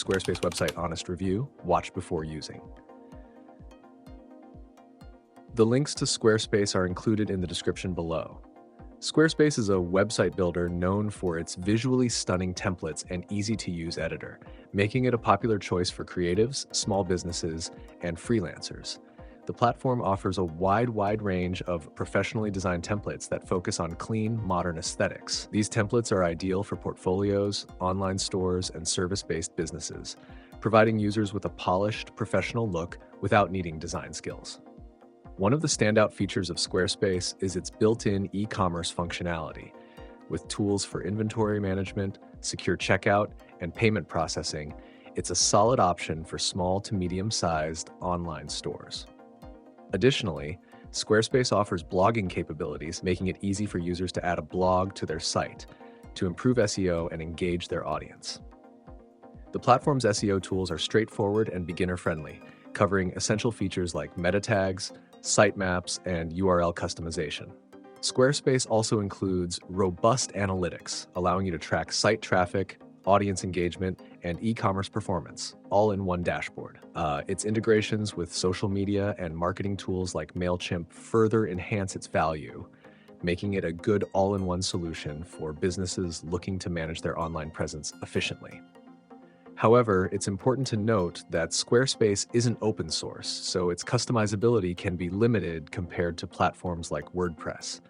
Squarespace website honest review, watch before using. The links to Squarespace are included in the description below. Squarespace is a website builder known for its visually stunning templates and easy-to-use editor, making it a popular choice for creatives, small businesses, and freelancers. The platform offers a wide range of professionally designed templates that focus on clean, modern aesthetics. These templates are ideal for portfolios, online stores, and service-based businesses, providing users with a polished, professional look without needing design skills. One of the standout features of Squarespace is its built-in e-commerce functionality. With tools for inventory management, secure checkout, and payment processing, it's a solid option for small to medium-sized online stores. Additionally, Squarespace offers blogging capabilities, making it easy for users to add a blog to their site to improve SEO and engage their audience. The platform's SEO tools are straightforward and beginner-friendly, covering essential features like meta tags, sitemaps, and URL customization. Squarespace also includes robust analytics, allowing you to track site traffic, audience engagement, and e-commerce performance, all in one dashboard. Its integrations with social media and marketing tools like MailChimp further enhance its value, making it a good all-in-one solution for businesses looking to manage their online presence efficiently. However, it's important to note that Squarespace isn't open source, so its customizability can be limited compared to platforms like WordPress.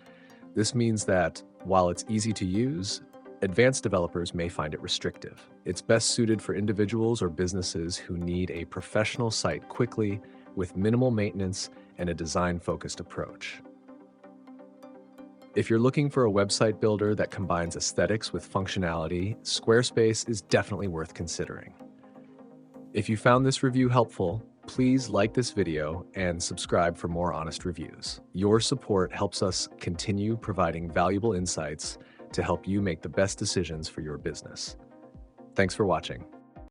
This means that, while it's easy to use, advanced developers may find it restrictive. It's best suited for individuals or businesses who need a professional site quickly, with minimal maintenance and a design-focused approach. If you're looking for a website builder that combines aesthetics with functionality, Squarespace is definitely worth considering. If you found this review helpful, please like this video and subscribe for more honest reviews. Your support helps us continue providing valuable insights to help you make the best decisions for your business. Thanks for watching.